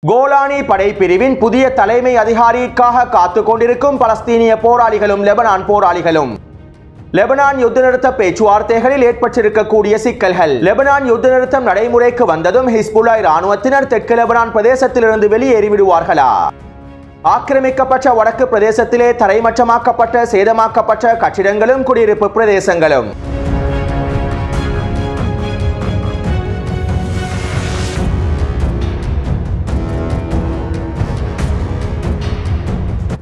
Golani படைப்பிரிவின் புதிய தலைமை அதிகாரிக்காக காத்துக் கொண்டிருக்கும் பலஸ்தீனிய போராளிகளும் லெபனான் போராளிகளும். லெபனான் யுத்த நிறுத்த பேச்சுவார்த்தைகளில் ஏற்பட்டிருக்கக்கூடிய சிக்கல்கள். லெபனான் யுத்த நிறுத்தம் நடைமுறைக்கு வந்ததும் ஹிஸ்புல்லா இராணுவத்தினர் தெற்கு லெபனான் பிரதேசத்திலிருந்து வெளியேறிவிடுவார்களா? ஆக்கிரமிக்கப்பட்ட வடக்கு பிரதேசத்திலே தரைமட்டமாக்கப்பட்ட சேதமாக்கப்பட்ட கட்டிடங்களும் குடியிருப்பு பிரதேசங்களும்.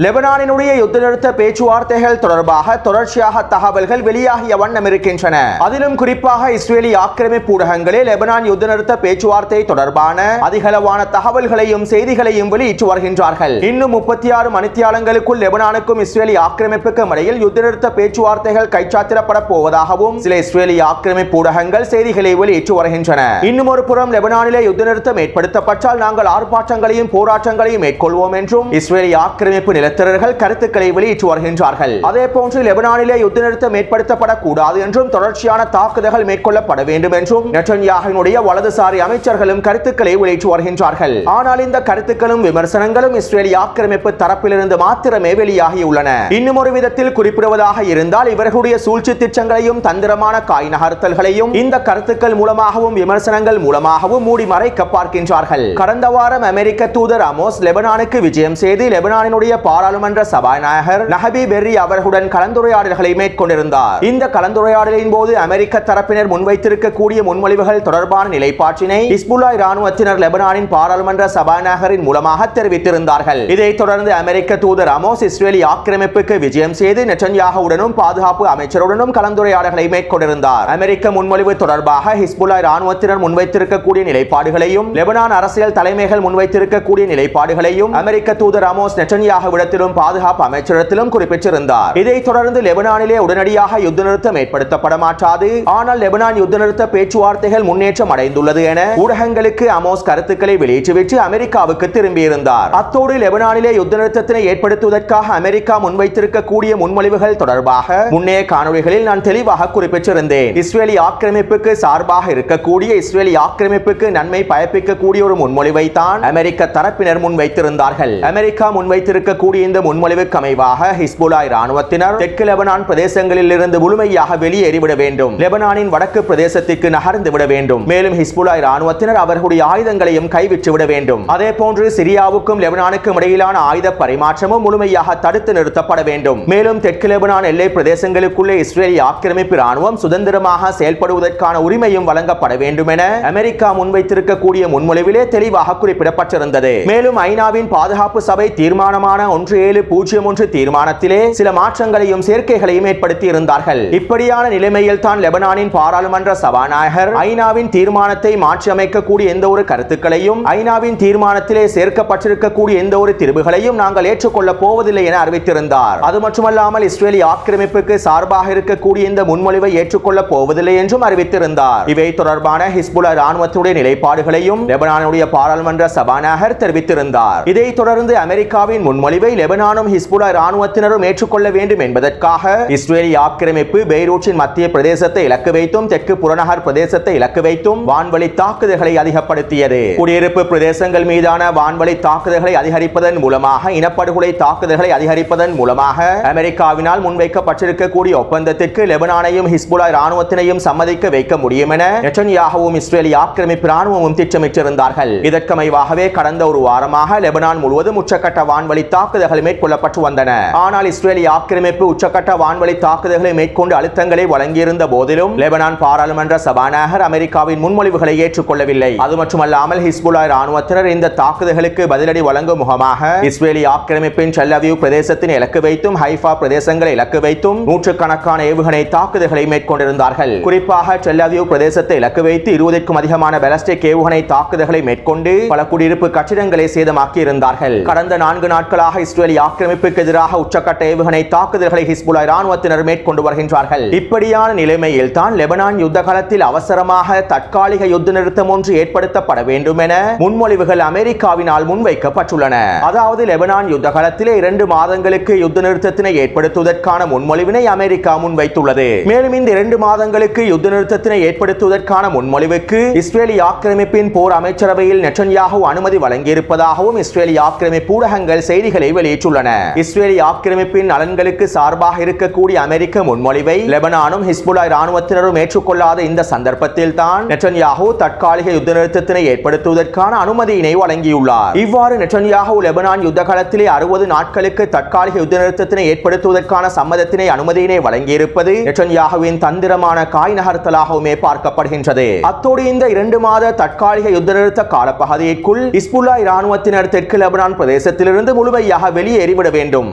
லெபனானினுடைய யுத்த நிறுத்த பேச்சுவார்த்தைகள் தொடர்பாக தொடர்ச்சியாக தகவல்கள் வெளியாகிய வண்ணம் இருக்கின்றன. அதிலும் குறிப்பாக இஸ்ரேலி ஆக்கிரமிப்பு ஊடகங்களே லெபனான் யுத்த நிறுத்த பேச்சுவார்த்தை தொடர்பான அதிகளவான தகவல்களையும் செய்திகளையும் வெளியிட்டு வருகின்றார்கள். இன்னும் 36 மணித்தியாலங்களுக்குள் லெபனானுக்கும் இஸ்ரேலி ஆக்கிரமிப்புக்கும் இடையில் யுத்த நிறுத்த பேச்சுவார்த்தைகள் கைச்சாத்திடப்பட போவதாகவும் சில இஸ்ரேலி ஆக்கிரமிப்பு ஊடகங்கள் செய்திகளை வெளியிட்டு வருகின்றன. இன்னும் ஒரு புறம் லெபனானிலே யுத்த நிறுத்தம் ஏற்படுத்தப்பட்டால் நாங்கள் ஆர்ப்பாட்டங்களையும் போராட்டங்களையும் மேற்கொள்வோம் என்றும் இஸ்ரேலி ஆக்கிரமிப்பு நிலத்தரர்கள் கருத்துக்களை வெளியிட்டு வருகின்றார்கள். அதே போன்று லெபனானிலே யுத்த நிறுத்தம் ஏற்படுத்தப்படக்கூடாது என்றும் தொடர்ச்சியான தாக்குதல்கள் மேற்கொள்ளப்பட வேண்டும் என்றும் நெட்டன்யாஹுவினுடைய வலதுசாரி அமைச்சர்களும் கருத்துக்களை வெளியிட்டு வருகின்றார்கள். ஆனால் இந்த கருத்துக்களும் விமர்சனங்களும் இஸ்ரேலி ஆக்கிரமிப்பு தரப்பிலிருந்து மாத்திரமே வெளியாகியுள்ளன. இன்னும் ஒரு விதத்தில் குறிப்பிடுவதாக இருந்தால் இவர்களுடைய சூழ்ச்சி திட்டங்களையும் தந்திரமான காய் நகர்த்தல்களையும் இந்த கருத்துக்கள் மூலமாகவும் விமர்சனங்கள் மூலமாகவும் மூடி மறைக்க பார்க்கின்றார்கள். கடந்த வாரம் அமெரிக்க தூதர் அமோஸ் லெபனானுக்கு விஜயம் செய்து லெபனானினுடைய பாராளுமன்ற சபாநாயகர் நஹபி பெர்ரி அவர்களுடன் கலந்துரையாடல்களை மேற்கொண்டிருந்தார். இந்த கலந்துரையாடலின் போது அமெரிக்க தரப்பினர் முன்வைத்திருக்கக்கூடிய முன்மொழிவுகள் தொடர்பான நிலைப்பாட்டினை ஹிஸ்புல்லா இராணுவத்தினர் லெபனானின் பாராளுமன்ற சபாநாயகரின் மூலமாக தெரிவித்திருந்தார்கள். இதைத் தொடர்ந்து அமெரிக்க தூதர் அமோஸ் இஸ்ரேலி ஆக்கிரமிப்புக்கு விஜயம் செய்து நெட்டன்யாஹுவுடனும் பாதுகாப்பு அமைச்சருடனும் கலந்துரையாடல்களை மேற்கொண்டிருந்தார். அமெரிக்க முன்மொழிவு தொடர்பாக ஹிஸ்புல்லா இராணுவத்தினர் முன்வைத்திருக்கக்கூடிய நிலைப்பாடுகளையும் லெபனான் அரசியல் தலைமைகள் முன்வைத்திருக்கக்கூடிய நிலைப்பாடுகளையும் அமெரிக்க தூதர் அமோஸ் நெட்டன்யாஹுவிடத்திலும் பாதுகாப்பு அமைச்சரிடத்திலும் குறிப்பிட்டிருந்தார். இதைத் தொடர்ந்து லெபனானிலே உடனடியாக யுத்த நிறுத்தம் ஏற்படுத்தப்பட மாட்டாது, ஆனால் லெபனான் யுத்த நிறுத்த பேச்சுவார்த்தைகள் முன்னேற்றம் அடைந்துள்ளது என ஊடகங்களுக்கு அமோஸ் கருத்துக்களை வெளியிட்டுவிட்டு அமெரிக்காவுக்கு திரும்பியிருந்தார். அத்தோடு லெபனானிலே யுத்த நிறுத்தத்தினை ஏற்படுத்துவதற்காக அமெரிக்கா முன்வைத்திருக்கக்கூடிய முன்மொழிவுகள் தொடர்பாக முன்னைய காணொளிகளில் நான் தெளிவாக குறிப்பிட்டிருந்தேன். இஸ்ரேலி ஆக்கிரமிப்புக்கு சார்பாக இருக்கக்கூடிய இஸ்ரேலி ஆக்கிரமிப்புக்கு நன்மை பயப்பிக்கக்கூடிய ஒரு முன்மொழிவை தான் அமெரிக்க தரப்பினர் முன்வைத்திருந்தார்கள். அமெரிக்கா முன்வைத்திருக்கக்கூடிய இந்த முன்மொழிவுக்கு அமைவாக ஹிஸ்புல்லா இராணுவத்தினர் தெற்கு லெபனான் பிரதேசங்களில் இருந்து முழுமையாக வெளியேறிவிட வேண்டும், லெபனானின் வடக்கு பிரதேசத்திற்கு நகர்ந்து விட வேண்டும். மேலும் ஹிஸ்புல்லா இராணுவத்தினர் அவர்களுடைய ஆயுதங்களையும் கைவிட்டு விட வேண்டும். அதே போன்று சிரியாவுக்கும் லெபனானுக்கும் இடையிலான ஆயுத பரிமாற்றமும் முழுமையாக தடுத்து நிறுத்தப்பட வேண்டும். மேலும் தெற்கு லெபனான் எல்லை பிரதேசங்களுக்குள்ளே இஸ்ரேலி ஆக்கிரமிப்பு இராணுவம் சுதந்திரமாக செயல்படுவதற்கான உரிமையும் வழங்கப்பட வேண்டும் என அமெரிக்கா முன்வைத்திருக்கக்கூடிய முன்மொழிவிலே தெளிவாக குறிப்பிடப்பட்டிருந்தது. மேலும் ஐநாவின் பாதுகாப்பு சபை தீர்மானமான 1701 தீர்மானத்திலே சில மாற்றங்களையும் சேர்க்கைகளையும் ஏற்படுத்தி இருந்தார்கள். இப்படியான நிலைமையில் தான் லெபனானின் பாராளுமன்ற சபாநாயகர் ஐநாவின் தீர்மானத்தை மாற்றி அமைக்கக்கூடிய எந்த ஒரு கருத்துக்களையும் ஐநாவின் தீர்மானத்திலே சேர்க்கப்பட்டிருக்கக்கூடிய எந்த ஒரு திரிபுகளையும் நாங்கள் ஏற்றுக்கொள்ளப் போவதில்லை என அறிவித்திருந்தார். அது மட்டுமல்லாமல் இஸ்ரேலி ஆக்கிரமிப்புக்கு சார்பாக இருக்கக்கூடிய இந்த முன்மொழிவை ஏற்றுக்கொள்ளப் போவதில்லை என்றும் அறிவித்திருந்தார். இவை தொடர்பான ஹிஸ்புல்லா இராணுவத்தினுடைய நிலைப்பாடுகளையும் லெபனானுடைய பாராளுமன்ற சபாநாயகர் தெரிவித்திருந்தார். இதைத் தொடர்ந்து அமெரிக்காவின் முன்மொழிவை லெபனானும் ஹிஸ்புல்லா இராணுவத்தினரும் ஏற்றுக்கொள்ள வேண்டும் என்பதற்காக இஸ்ரேலி ஆக்கிரமிப்பு பெய்ரூட்டின் மத்திய பிரதேசத்தை இலக்கு வைத்தும் தெற்கு புறநகர் பிரதேசத்தை இலக்கு வைத்தும் வான்வழி தாக்குதல்களை அதிகப்படுத்தியது. குடியிருப்பு பிரதேசங்கள் மீதான வான்வழி தாக்குதல்களை அதிகரிப்பதன் மூலமாக இனப்படுகொலை தாக்குதல்களை அதிகரிப்பதன் மூலமாக அமெரிக்காவினால் முன்வைக்கப்பட்டிருக்கக்கூடிய ஒப்பந்தத்திற்கு லெபனானையும் ஹிஸ்புல்லா இராணுவத்தினையும் சம்மதிக்க வைக்க முடியும் என நெட்டன்யாஹுவும் இஸ்ரேலி ஆக்கிரமிப்பு இராணுவமும் திட்டமிட்டிருந்தார்கள். இதற்கமைவாகவே கடந்த ஒரு வாரமாக லெபனான் முழுவதும் உச்சக்கட்ட வான்வழி தாக்குதல்கள் மேற்கொள்ளப்பட்டு வந்தன. ஆனால் இஸ்ரேலி ஆக்கிரமிப்பு உச்சக்கட்ட வான்வழி தாக்குதல்களை மேற்கொண்டு அழுத்தங்களை வழங்கியிருந்த போதிலும் லெபனான் பாராளுமன்ற சபாநாயகர் அமெரிக்காவின் முன்மொழிவுகளை ஏற்றுக்கொள்ளவில்லை. அது மட்டுமல்லாமல் ஹிஸ்புல்லா இராணுவத்தினர் இந்த தாக்குதல்களுக்கு பதிலடி வழங்கும் முகமாக இஸ்ரேலி ஆக்கிரமிப்பின் டெல் அவீவ் பிரதேசத்தின் இலக்கு வைத்தும் ஹைஃபா பிரதேசங்களை இலக்கு வைத்தும் நூற்றுக்கணக்கான ஏவுகணை தாக்குதல்களை மேற்கொண்டிருந்தார்கள். குறிப்பாக டெல் அவீவ் பிரதேசத்தை இலக்கு வைத்து 20க்கும் அதிகமான பாலிஸ்டிக் ஏவுகணை தாக்குதல்களை மேற்கொண்டு பல குடியிருப்பு கட்டிடங்களை சேதமாக்கி இருந்தார்கள். கடந்த 4 நாட்களாக இஸ்ரேலிய ஆக்கிரமிப்புக்கு எதிராக உச்சக்கட்ட ஏவுகணை தாக்குதல்களை ஹிஸ்புல்லா இராணுவத்தினர் மேற்கொண்டு வருகின்றார்கள். இப்படியான நிலைமையில் தான் லெபனான் யுத்த காலத்தில் அவசரமாக தற்காலிக யுத்த நிறுத்தம் ஒன்று ஏற்படுத்தப்பட வேண்டும் என முன்மொழிவுகள் அமெரிக்காவினால் முன்வைக்கப்பட்டுள்ளன. அதாவது லெபனான் யுத்த காலத்திலே 2 மாதங்களுக்கு யுத்த நிறுத்தத்தினை ஏற்படுத்துவதற்கான முன்மொழிவினை அமெரிக்கா முன்வைத்துள்ளது. மேலும் இந்த 2 மாதங்களுக்கு யுத்த நிறுத்தத்தினை ஏற்படுத்துவதற்கான முன்மொழிவுக்கு இஸ்ரேலிய ஆக்கிரமிப்பின் போர் அமைச்சரவையில் நெட்டன்யாஹூ அனுமதி வழங்கியிருப்பதாகவும் இஸ்ரேலிய ஆக்கிரமிப்பு ஊடகங்கள் செய்திகளை வெளியிட்டுள்ளன. இஸ்ரேலிய ஆக்கிரமிப்பின் நலன்களுக்கு சார்பாக இருக்கக்கூடிய அமெரிக்க முன்மொழிவை லெபனானும் ஹிஸ்புல்லா இராணுவத்தினரும் ஏற்றுக்கொள்ளாத இந்த சந்தர்ப்பத்தில் தான் நெட்டன்யாஹூ தற்காலிக யுத்த நிறுத்தத்தினை ஏற்படுத்துவதற்கான அனுமதியினை வழங்கியுள்ளார். இவ்வாறு நெட்டன்யாஹூ லெபனான் யுத்த காலத்திலே 60 நாட்களுக்கு தற்காலிக யுத்த நிறுத்தத்தினை ஏற்படுத்துவதற்கான சம்மதத்தினை அனுமதியினை வழங்கியிருப்பது நெட்டன்யாஹூவின் தந்திரமான காய் நகர்த்தலாகவுமே பார்க்கப்படுகின்றது. அத்தோடு இந்த 2 மாத தற்காலிக யுத்த நிறுத்த காலப்பகுதிக்குள் ஹிஸ்புல்லா இராணுவத்தினர் தெற்கு லெபனான் பிரதேசத்திலிருந்து முழுமையாக வெளியேறிவிட வேண்டும்.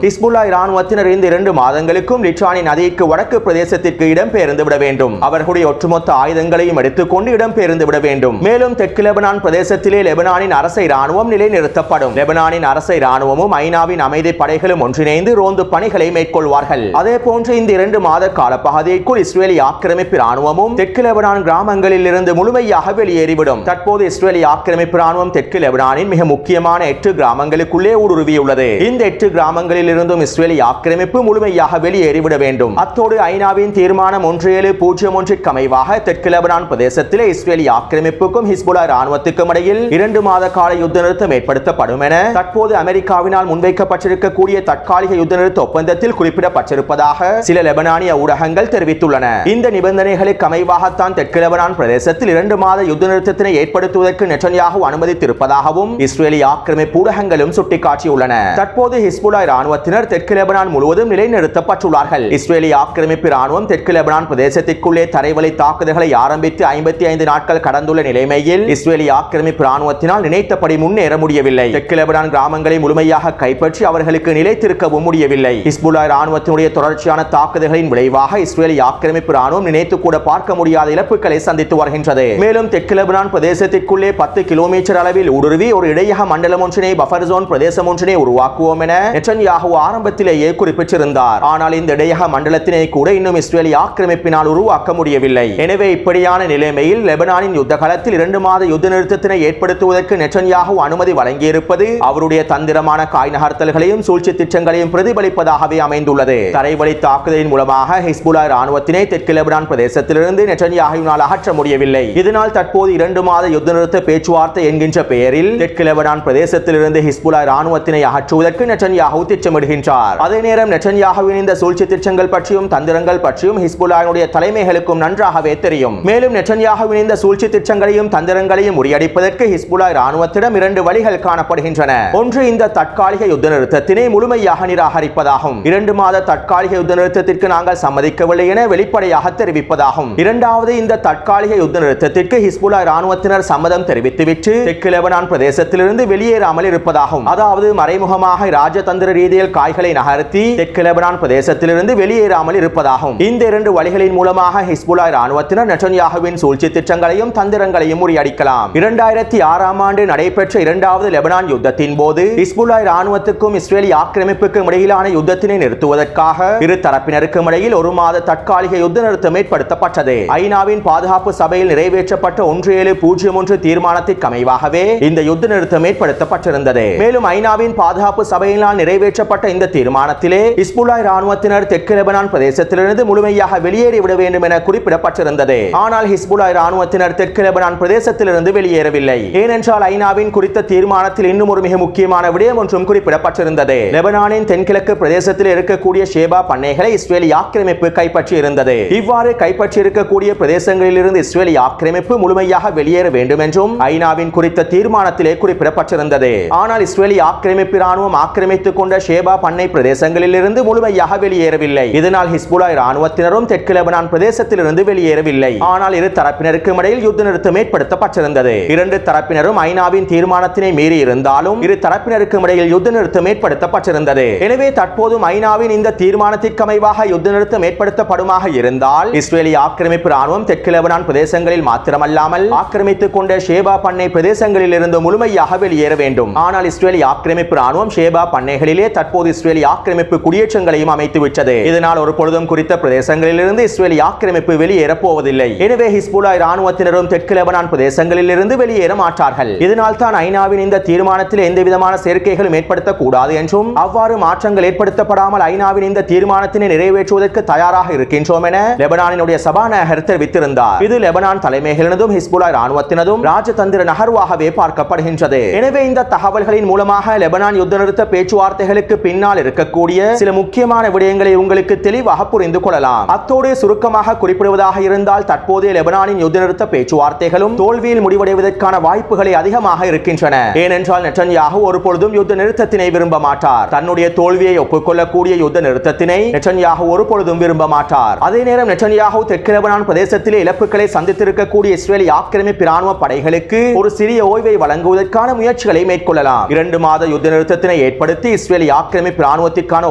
ஹிஸ்புல்லா இராணுவத்தினர் இந்த 2 மாதங்களுக்கும் லிட்ரானி நதிக்கு வடக்கு பிரதேசத்திற்கு இடம்பெயர்ந்து விட வேண்டும். அவர்களுடைய ஒட்டுமொத்த ஆயுதங்களையும் எடுத்துக்கொண்டு இடம்பெயர்ந்து விட வேண்டும். மேலும் தெற்கு லெபனான் பிரதேசத்திலே லெபனானின் அரச இராணுவம் நிலைநிறுத்தப்படும். லெபனானின் அரச இராணுவமும் ஐநாவின் அமைதி படைகளும் ஒன்றிணைந்து ரோந்து பணிகளை மேற்கொள்வார்கள். அதே போன்று இந்த 2 மாத காலப்பகுதிக்குள் இஸ்ரேலிய ஆக்கிரமிப்பு இராணுவமும் தெற்கு லெபனான் கிராமங்களில் இருந்து முழுமையாக வெளியேறிவிடும். தற்போது இஸ்ரேலிய ஆக்கிரமிப்பு இராணுவம் தெற்கு லெபனானின் மிக முக்கியமான 8 கிராமங்களுக்குள்ளே ஊடுருவியுள்ளது. இந்த 8 கிராமங்களில் இருந்தும் இஸ்ரேலிய ஆக்கிரமிப்பு முழுமையாக வெளியேறிவிட வேண்டும். அத்தோடு ஐநாவின் தீர்மானம் 1701 அமைவாக தெற்கு லெபனான் பிரதேசத்திலே இஸ்ரேலிய ஆக்கிரமிப்புக்கும் ஹிஸ்புல்லா இராணுவத்துக்கும் இடையில் 2 மாத கால யுத்த நிறுத்தம் ஏற்படுத்தப்படும் என தற்போது அமெரிக்காவினால் முன்வைக்கப்பட்டிருக்கக்கூடிய தற்காலிக யுத்த நிறுத்த ஒப்பந்தத்தில் குறிப்பிடப்பட்டிருப்பதாக சில லெபனானிய ஊடகங்கள் தெரிவித்துள்ளன. இந்த நிபந்தனைகளுக்கு அமைவாகத்தான் தெற்கு லெபனான் பிரதேசத்தில் 2 மாத யுத்த நிறுத்தத்தினை ஏற்படுத்துவதற்கு நெட்டன்யாஹூ அனுமதித்திருப்பதாகவும் இஸ்ரேலிய ஆக்கிரமிப்பு ஊடகங்களும் சுட்டிக்காட்டியுள்ளன. தற்போது ஹிஸ்புல்லா இராணுவத்தினர் தெற்கு லெபனான் முழுவதும் நிலைநிறுத்தப்பட்டுள்ளார்கள். இஸ்ரேலிய ஆக்கிரமிப்பு இராணுவம் தெற்கு லெபனான் பிரதேசத்திற்குள்ளே தரைவழி தாக்குதல்களை ஆரம்பித்து 55 நாட்கள் கடந்துள்ள நிலைமையில் இஸ்ரேலிய ஆக்கிரமிப்பு இராணுவத்தினால் நினைத்தபடி முன்னேற முடியவில்லை. தெற்கு லெபனான் கிராமங்களை முழுமையாக கைப்பற்றி அவர்களுக்கு நிலைத்திருக்கவும் முடியவில்லை. ஹிஸ்புல்லா இராணுவத்தினுடைய தொடர்ச்சியான தாக்குதல்களின் விளைவாக இஸ்ரேலிய ஆக்கிரமிப்பு இராணுவம் நினைத்து கூட பார்க்க முடியாத இழப்புகளை சந்தித்து வருகின்றது. மேலும் தெற்கு லெபனான் பிரதேசத்திற்குள்ளே 10 கிலோமீட்டர் அளவில் ஊடுருவி ஒரு இடையக மண்டலம் ஒன்றினை பஃபர் ஜோன் பிரதேசம் ஒன்றினை உருவாக்குவோம் என நெட்டன்யாஹூ ஆரம்பத்திலேயே குறிப்பிட்டிருந்தார். ஆனால் இந்த இடையக மண்டலத்தினை கூட இன்னும் இஸ்ரேலிய ஆக்கிரமிப்பினால் உருவாக்க முடியவில்லை. எனவே இப்படியான நிலைமையில் லெபனானின் யுத்த காலத்தில் 2 மாத யுத்த நிறுத்தத்தினை ஏற்படுத்துவதற்கு நெட்டன்யாஹூ அனுமதி வழங்கியிருப்பது அவருடைய தந்திரமான காய் நகர்த்தல்களையும் சூழ்ச்சி திட்டங்களையும் பிரதிபலிப்பதாகவே அமைந்துள்ளது. தரைவழி தாக்குதலின் மூலமாக ஹிஸ்புல்லா இராணுவத்தினை தெற்கு லெபனான் பிரதேசத்திலிருந்து நெட்டன்யாஹூவினால் அகற்ற முடியவில்லை. இதனால் தற்போது 2 மாத யுத்த நிறுத்த பேச்சுவார்த்தை என்கின்ற பெயரில் தெற்கு லெபனான் பிரதேசத்திலிருந்து ஹிஸ்புல்லா இராணுவத்தினை அகற்றுவதற்கு நெட்டன்யாஹூ திட்டமிடுகின்றார். அதே நேரம் நெட்டன்யாஹூவின் இந்த சூழ்ச்சி திட்டங்கள் பற்றியும் தந்திரங்கள் பற்றியும் ஹிஸ்புல்லாவினுடைய தலைமைகளுக்கும் நன்றாகவே தெரியும். மேலும் நெட்டன்யாஹூவின் இந்த சூழ்ச்சி திட்டங்களையும் தந்திரங்களையும் முறியடிப்பதற்கு ஹிஸ்புல்லா இராணுவத்திடம் 2 வழிகள் காணப்படுகின்றன. ஒன்று இந்த தற்காலிக யுத்த நிறுத்தத்தினை முழுமையாக நிராகரிப்பதாகும். 2 மாத தற்காலிக யுத்த நிறுத்தத்திற்கு நாங்கள் சம்மதிக்கவில்லை என வெளிப்படையாக தெரிவிப்பதாகும். இரண்டாவது இந்த தற்காலிக யுத்த நிறுத்தத்திற்கு ஹிஸ்புல்லா இராணுவத்தினர் சம்மதம் தெரிவித்துவிட்டு தெற்கு லெபனான் பிரதேசத்திலிருந்து வெளியேறாமல் இருப்பதாகும். அதாவது மறைமுகமாக ராஜதந்திர ரீதியில் காய்களை நகர்த்தி தெற்கு லெபனான் பிரதேசத்திலிருந்து வெளியேறாமல் இருப்பதாகும். இந்த 2 வழிகளின் மூலமாக ஹிஸ்புல்லா இராணுவத்தினர் நெட்டன்யாஹூவின் சூழ்ச்சி திட்டங்களையும் தந்திரங்களையும் முறியடிக்கலாம். 2006ஆம் ஆண்டு நடைபெற்ற 2வது லெபனான் யுத்தத்தின் போது ஹிஸ்புல்லா இராணுவத்துக்கும் இஸ்ரேலிய ஆக்கிரமிப்புக்கும் இடையிலான யுத்தத்தினை நிறுத்துவதற்காக இரு தரப்பினருக்கும் இடையில் 1 மாத தற்காலிக யுத்த நிறுத்தம் ஏற்படுத்தப்பட்டது. ஐநாவின் பாதுகாப்பு சபையில் நிறைவேற்றப்பட்ட 1701 தீர்மானத்திற்கு அமைவாகவே இந்த யுத்த நிறுத்தம் ஏற்படுத்தப்பட்டிருந்தது. மேலும் ஐநாவின் பாதுகாப்பு சபையினால் நிறைவேற்றப்பட்ட இந்த தீர்மானத்திலே ஹிஸ்புல்லா இராணுவத்தினர் தெற்கு லெபனான் பிரதேசத்திலிருந்து முழுமையாக வெளியேறிவிட வேண்டும் என குறிப்பிடப்பட்டிருந்தது. ஆனால் ஹிஸ்புல்லா இராணுவத்தினர் தெற்கு லெபனான் பிரதேசத்திலிருந்து வெளியேறவில்லை. ஏனென்றால் ஐநாவின் குறித்த தீர்மானத்தில் இன்னும் ஒரு மிக முக்கியமான விடயம் ஒன்றும் குறிப்பிடப்பட்டிருந்தது. லெபனானின் தென்கிழக்கு பிரதேசத்தில் இருக்கக்கூடிய ஷேபா பண்ணைகளை இஸ்ரேலிய ஆக்கிரமிப்பு கைப்பற்றி இருந்தது. இவ்வாறு கைப்பற்றி இருக்கக்கூடிய பிரதேசங்களில் இருந்து இஸ்ரேலிய ஆக்கிரமிப்பு முழுமையாக வெளியேற வேண்டும் என்றும் ஐநாவின் குறித்த தீர்மானத்திலே குறிப்பிடப்பட்டிருந்தது. ஆனால் இஸ்ரேலிய ஆக்கிரமிப்பு இராணுவம் ஆக்கிரமித்துக் கொண்ட ஷேபா பண்ணை பிரதேசங்களில் இருந்து முழுமையாக வெளியேறவில்லை. இதனால் ஹிஸ்புல்லா இராணுவத்தினரும் தெற்கு லெபனான் பிரதேசத்திலிருந்து வெளியேறவில்லை. ஆனால் இரு தரப்பினருக்கும் இடையில் யுத்த நிறுத்தம் ஏற்படுத்தப்பட்டிருந்தது. 2 தரப்பினரும் ஐநாவின் தீர்மானத்தினை மீறி இருந்தாலும் இரு தரப்பினருக்கும் இடையில் யுத்த நிறுத்தம் ஏற்படுத்தப்பட்டிருந்தது. எனவே தற்போதும் ஐநாவின் இந்த தீர்மானத்திற்கு அமைவாக யுத்த நிறுத்தம் ஏற்படுத்தப்படுமாக இருந்தால் இஸ்ரேலிய ஆக்கிரமிப்பு இராணுவம் தெற்கு லெபனான் பிரதேசங்களில் மாத்திரமல்லாமல் ஆக்கிரமித்துக் கொண்ட ஷேபா பண்ணை பிரதேசங்களில் இருந்து முழுமையாக வெளியேற வேண்டும். ஆனால் இஸ்ரேலிய ஆக்கிரமிப்பு இராணுவம் ஷேபா பண்ணைகளிலே தற்போது இஸ்ரேலிய ஆக்கிரமிப்பு குடியேற்றங்களையும் அமைத்துவிட்டது. இதனால் ஒரு பொழுதும் குறித்த பிரதேசங்களிலிருந்து இஸ்ரேலிய ஆக்கிரமிப்பு வெளியேறப் போவதில்லை. எனவே ஹிஸ்புல்லாஹ் இராணுவத்தினரும் தெற்கு லெபனான் பிரதேசங்களில் இருந்து வெளியேற மாட்டார்கள். இதனால் தான் ஐநாவின் இந்த தீர்மானத்தில் எந்தவிதமான சேர்க்கைகளும் ஏற்படுத்தக்கூடாது என்றும் அவ்வாறு மாற்றங்கள் ஏற்படுத்தப்படாமல் ஐநாவின் இந்த தீர்மானத்தினை நிறைவேற்றுவதற்கு தயாராக இருக்கின்றோம் என லெபனானினுடைய சபாநாயகர் தெரிவித்திருந்தார். இது லெபனான் தலைமைகளினதும் ஹிஸ்புல்லாஹ் இராணுவத்தினதும் ராஜதந்திர நகர்வாகவே பார்க்கப்படுகின்றது. எனவே இந்த தகவல்களின் மூலமாக லெபனான் யுத்த நிறுத்த பேச்சுவார்த்தைகளுக்கு பின்னால் இருக்கக்கூடிய சில முக்கியமான விடயங்களை உங்களுக்கு தெளிவாக புரிந்து கொள்ளலாம். அத்தோடு சுருக்கமாக குறிப்பிடுவதாக இருந்தால் தற்போதைய லெபனானின் யுத்த நிறுத்த பேச்சுவார்த்தைகளும் தோல்வியில் முடிவடைவதற்கான வாய்ப்புகளை அதிகமாக இருக்கின்றன. ஏனென்றால் நெட்டன்யாஹு ஒருபொழுதும் யுத்த நிறுத்தத்தினை விரும்ப மாட்டார். தன்னுடைய தோல்வியை ஒப்புக்கொள்ளக்கூடிய யுத்த நிறுத்தத்தினை நெட்டன்யாஹு ஒருபொழுதும் விரும்ப மாட்டார். அதே நேரம் நெட்டன்யாஹு தெற்கு லெபனான் பிரதேசத்திலே இழப்புகளை சந்தித்திருக்கக்கூடிய இஸ்ரேலிய ஆக்கிரமிப்பு இராணுவ படைகளுக்கு ஒரு சிறிய ஓய்வை வழங்குவதற்கான முயற்சிகளை மேற்கொள்ளலாம். 2 மாத யுத்த நிறுத்தத்தினை ஏற்படுத்தி இஸ்ரேலிய ஆக்கிரமிப்பு இராணுவத்திற்கான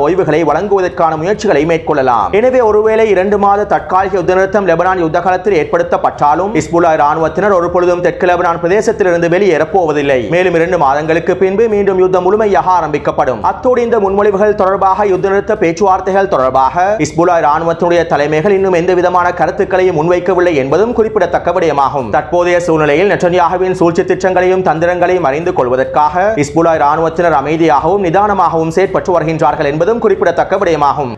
ஓய்வுகளை வழங்குவதற்கான முயற்சிகளை மேற்கொள்ளலாம். எனவே ஒருவேளை 2 மாத தற்காலிக யுத்த நிறுத்தம் லெபனான் யுத்த காலத்தில் ஏற்படுத்தப்பட்டாலும் ஹிஸ்புல்லாஹ் இராணுவத்தினர் ஒருபொழுதும் தெற்கு லெபனான் பிரதேசத்திலிருந்து வெளியேறப் போவதில்லை. மேலும் 2 மாதங்களுக்கு பின்பு மீண்டும் யுத்தம் முழுமையாக ஆரம்பிக்கப்படும். அத்தோடு இந்த முன்மொழிவுகள் தொடர்பாக யுத்த நிறுத்த பேச்சுவார்த்தைகள் தொடர்பாக ஹிஸ்புல்லாஹ் இராணுவத்தினுடைய தலைமைகள் இன்னும் எந்த விதமான கருத்துக்களையும் முன்வைக்கவில்லை என்பதும் குறிப்பிடத்தக்க விடயமாகும். தற்போதைய சூழ்நிலையில் நெட்டன்யாஹுவின் சூழ்ச்சி திட்டங்களையும் தந்திரங்களையும் அறிந்து கொள்வதற்காக ஹிஸ்புல்லாஹ் இராணுவத்தினர் அமைதியாகவும் நிதானமாகவும் செயற்பட்டு வருகின்றார்கள் என்பதும் குறிப்பிடத்தக்க விடயமாகும்.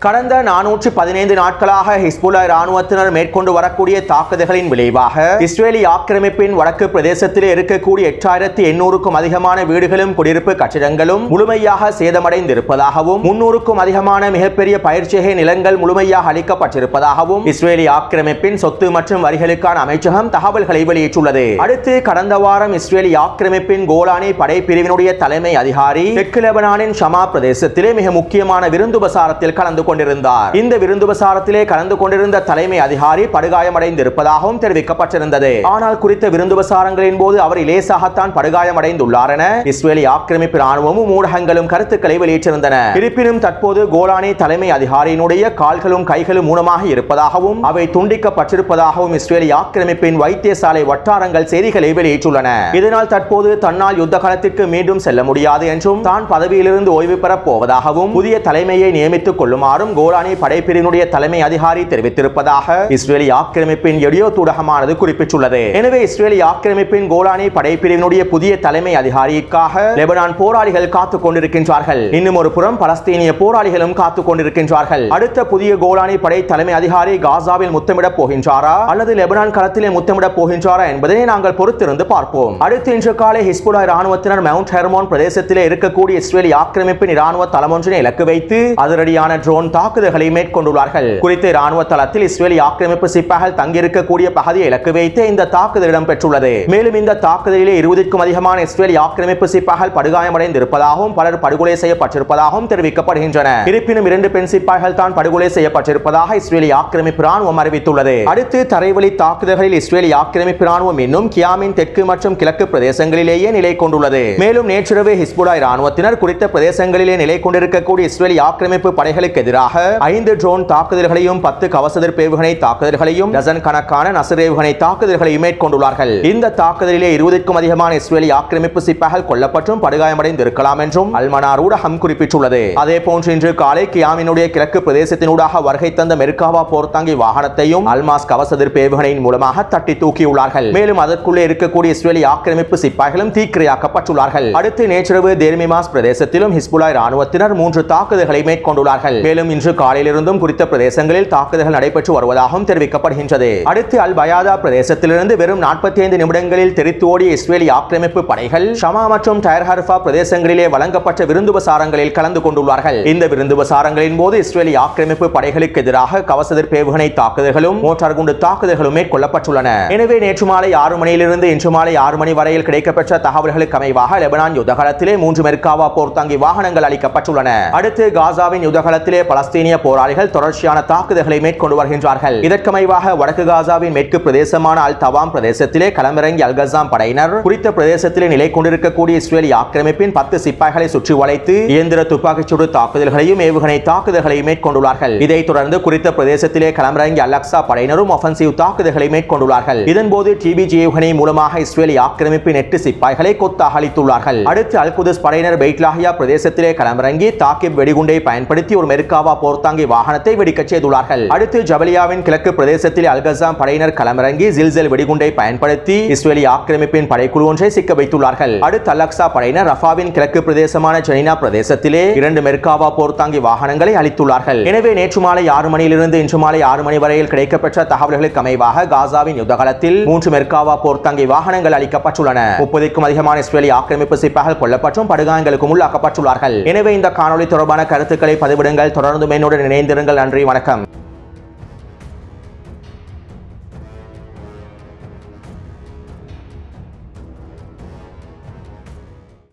கடந்த 415 நாட்களாக ஹிஸ்புல்லாஹ் இராணுவத்தினர் மேற்கொண்டு வரக்கூடிய தாக்குதல்களின் விளைவாக இஸ்ரேலிய ஆக்கிரமிப்பின் வடக்கு பிரதேசத்தில் இருக்கக்கூடிய 8800க்கும் அதிகமான வீடுகளும் குடியிருப்பு கட்டிடங்களும் முழுமையாக சேதமடைந்திருப்பதாகவும் 300க்கும் அதிகமான மிகப்பெரிய பயிற்சிகை நிலங்கள் முழுமையாக அளிக்கப்பட்டிருப்பதாகவும் இஸ்ரேலிய ஆக்கிரமிப்பின் சொத்து மற்றும் வரிகளுக்கான அமைச்சகம் தகவல்களை வெளியிட்டுள்ளது. அடுத்து கடந்த வாரம் இஸ்ரேலிய ஆக்கிரமிப்பின் கோலானி படைப்பிரிவினுடைய தலைமை அதிகாரி தெற்கு லெபனானின் ஷமா பிரதேசத்திலே மிக முக்கியமான விருந்துபசாரத்தில் கலந்து கொண்டிருந்தார். இந்த விருந்துபசாரத்திலே கலந்து கொண்டிருந்த தலைமை அதிகாரி படுகாயமடைந்திருப்பதாகவும் தெரிவிக்கப்பட்டிருந்தது. ஆனால் குறித்த விருந்துபசாரங்களின் போது அவர் லேசாகத்தான் படுகாயமடைந்துள்ளார் என இஸ்ரேலிய ஆக்கிரமிப்பு ராணுவமும் ஊடகங்களும் கருத்துக்களை வெளியிட்டிருந்தன. இருப்பினும் தற்போது கோலானி தலைமை அதிகாரியினுடைய கால்களும் கைகளும் ஊனமாக இருப்பதாகவும் அவை துண்டிக்கப்பட்டிருப்பதாகவும் இஸ்ரேலிய ஆக்கிரமிப்பின் வைத்தியசாலை வட்டாரங்கள் செய்திகளை வெளியிட்டுள்ளன. இதனால் தற்போது தன்னால் யுத்த காலத்திற்கு மீண்டும் செல்ல முடியாது என்றும் தான் பதவியிலிருந்து ஓய்வு பெறப் போவதாகவும் புதிய தலைமையை நியமித்துக் கொள்ளுமாறு கோலானி படைப்பிரிவினுடைய தலைமை அதிகாரி தெரிவித்திருப்பதாக இஸ்ரேலிய ஆக்கிரமிப்பின் எடியோ ஊடகமானது குறிப்பிட்டுள்ளது. எனவே இஸ்ரேலிய ஆக்கிரமிப்பின் கோலானி படைப்பிரிவினுடைய புதிய தலைமை அதிகாரிக்காக லெபனான் போராளிகள் காத்துக் கொண்டிருக்கின்றார்கள். இன்னும் ஒரு புறம் பலஸ்தீனிய போராளிகளும் காத்துக் கொண்டிருக்கின்றார்கள். அடுத்த புதிய கோலானி படை தலைமை அதிகாரி காசாவில் முத்தமிடப் போகின்றாரா அல்லது லெபனான் களத்திலே முத்தமிடப் போகின்றாரா என்பதை நாங்கள் பொறுத்திருந்து பார்ப்போம். அடுத்து இன்று காலை ஹிஸ்புல்லாஹ் இராணுவத்தினர் மவுண்ட் ஹெர்மோன் பிரதேசத்திலே இருக்கக்கூடிய இஸ்ரேலிய ஆக்கிரமிப்பின் இராணுவ தளம் ஒன்றினை இலக்கு வைத்து அதிரடியான ட்ரோன் தாக்குதல்களை மேற்கொண்டுள்ளார்கள். குறித்த இராணுவ தளத்தில் இஸ்ரேலிய ஆக்கிரமிப்பு சிப்பாய்கள் தங்கியிருக்கக்கூடிய பகுதியை இலக்கு வைத்து இந்த தாக்குதல் இடம்பெற்றுள்ளது. மேலும் இந்த தாக்குதலிலே 20க்கும் அதிகமான இஸ்ரேலிய ஆக்கிரமிப்பு சிப்பாய்கள் படுகாயமடைந்திருப்பதாகவும் பலர் படுகொலை செய்யப்பட்டிருப்பதாகவும் தெரிவிக்கப்படுகின்றன. இருப்பினும் 2 பெண் சிப்பாய்கள் தான் படுகொலை செய்யப்பட்டிருப்பதாக இஸ்ரேலிய ஆக்கிரமிப்பு ராணுவம் அறிவித்துள்ளது. அடுத்து தரைவழி தாக்குதல்களில் இஸ்ரேலிய ஆக்கிரமிப்பு ராணுவம் இன்னும் கியாமின் தெற்கு மற்றும் கிழக்கு பிரதேசங்களிலேயே நிலை கொண்டுள்ளது. மேலும் நேற்றிரவு ஹிஸ்புல்லாஹ் இராணுவத்தினர் குறித்த பிரதேசங்களிலே நிலை கொண்டிருக்கக்கூடிய இஸ்ரேலிய ஆக்கிரமிப்பு படைகளுக்கு எதிராக 5 ட்ரோன் தாக்குதல்களையும் 10 கவசதிர் ஏவுகணை தாக்குதல்களையும் டசன் கணக்கான நசர் ஏவுகணை தாக்குதல்களையும் மேற்கொண்டுள்ளார்கள். இந்த தாக்குதலிலே 20க்கும் அதிகமான இஸ்ரேலிய ஆக்கிரமிப்பு சிப்பாய்கள் கொல்லப்பட்டும் படுகாயமடைந்திருக்கலாம் என்றும் அல்மனார் ஊடகம் குறிப்பிட்டுள்ளது. அதே போன்று இன்று காலை கியாமினுடைய கிழக்கு பிரதேசத்தினூடாக வருகை தந்த மெர்காவா போர்த்தாங்கி வாகனத்தையும் அல்மாஸ் கவசதிர் ஏவுகணையின் மூலமாக தட்டி தூக்கியுள்ளார்கள். மேலும் அதற்குள்ளே இருக்கக்கூடிய இஸ்ரேலிய ஆக்கிரமிப்பு சிப்பாய்களும் தீக்கிரையாக்கப்பட்டுள்ளார்கள். அடுத்து நேற்றிரவு தேர்மிமாஸ் பிரதேசத்திலும் ஹிஸ்புல்லாஹ் இராணுவத்தினர் 3 தாக்குதல்களை மேற்கொண்டுள்ளார்கள். மேலும் இன்று காலையிலிருந்தும் குறித்த பிரதேசங்களில் தாக்குதல்கள் நடைபெற்று வருவதாகவும் தெரிவிக்கப்படுகின்றது. அடுத்து அல் பயாதா பிரதேசத்திலிருந்து வெறும் 45 நிமிடங்களில் தெரித்து ஓடிய இஸ்ரேலிய ஆக்கிரமிப்பு படைகள் ஷமா மற்றும் டயர் ஹர்ஃபா பிரதேசங்களிலே வழங்கப்பட்ட விருந்துபசாரங்களில் கலந்து கொண்டுள்ளார்கள். இந்த விருந்துபசாரங்களின் போது இஸ்ரேலிய ஆக்கிரமிப்பு படைகளுக்கு எதிராக கவசதிர் ஏவுகணை தாக்குதல்களும் மோட்டார் குண்டு தாக்குதல்களும் மேற்கொள்ளப்பட்டுள்ளன. எனவே நேற்று மாலை 6 மணியிலிருந்து இன்று மாலை 6 மணி வரையில் கிடைக்கப்பெற்ற தகவல்களுக்கு அமைவாக லெபனான் யுத்தகலத்திலே 3 மெர்காவா போர்த்தாங்கி வாகனங்கள் அளிக்கப்பட்டுள்ளன. அடுத்து காசாவின் யுத்தகலத்திலே பல பலஸ்தீனிய போராளிகள் தொடர்ச்சியான தாக்குதல்களை மேற்கொண்டு வருகின்றார்கள். இதற்கமைவாக வடக்கு காசாவின் மேற்கு பிரதேசமான அல் தவாம் பிரதேசத்திலே களமிறங்கி அல் கஸாம் படையினர் குறித்த பிரதேசத்திலே நிலை கொண்டிருக்கக்கூடிய இஸ்ரேலிய ஆக்கிரமிப்பின் 10 சிப்பாய்களை சுற்றி வளைத்து இயந்திர துப்பாக்கிச்சூடு தாக்குதல்களையும் ஏவுகணை தாக்குதல்களையும் மேற்கொண்டுள்ளார்கள். இதைத் தொடர்ந்து குறித்த பிரதேசத்திலே களமிறங்கி அல் அக்ஸா படையினரும் ஆஃபென்சிவ் தாக்குதல்களை மேற்கொண்டுள்ளார்கள். இதன்போது டிபிஜி ஏவுகணை மூலமாக இஸ்ரேலிய ஆக்கிரமிப்பின் 8 சிப்பாய்களை கொத்தாக அளித்துள்ளார்கள். அடுத்து அல் குதுஸ் படையினர் பெய்ட் லாஹியா பிரதேசத்திலே களமிறங்கி தாக்கிப் வெடிகுண்டை பயன்படுத்தி ஒரு மெர்காவா போர்த்தாங்கி வாகனத்தை வெடிக்கச் செய்துள்ளார்கள். அடுத்து ஜபலியாவின் கிழக்கு பிரதேசத்தில் அல் கஸாம் படையினர் களமிறங்கி ஜில்சல் வெடிகுண்டை பயன்படுத்தி இஸ்ரேலிய ஆக்கிரமிப்பின் படைக்குழு ஒன்றை சிக்க வைத்துள்ளார்கள். அடுத்து அல் அக்ஸா படையினர் ரஃபாவின் கிழக்கு பிரதேசமான ஜெனினா பிரதேசத்திலே 2 மெர்காவா போர்த்தாங்கி வாகனங்களை அளித்துள்ளார்கள். எனவே நேற்று மாலை 6 மணியிலிருந்து இன்று மாலை 6 மணி வரையில் கிடைக்கப்பெற்ற தகவல்களுக்கு அமைவாக காசாவின் யுத்தகலத்தில் 3 மெர்காவா போர்த்தாங்கி வாகனங்கள் அளிக்கப்பட்டுள்ளன. 30க்கும் அதிகமான இஸ்ரேலிய ஆக்கிரமிப்பு சிப்பாய்கள் கொல்லப்பட்டும் படுகாயங்களுக்கும் உள்ளாக்கப்பட்டுள்ளார்கள். எனவே இந்த காணொளி தொடர்பான கருத்துக்களை பதிவிடுங்கள். தொடர்ந்து என்னுடன் இணைந்திருங்கள். நன்றி, வணக்கம்.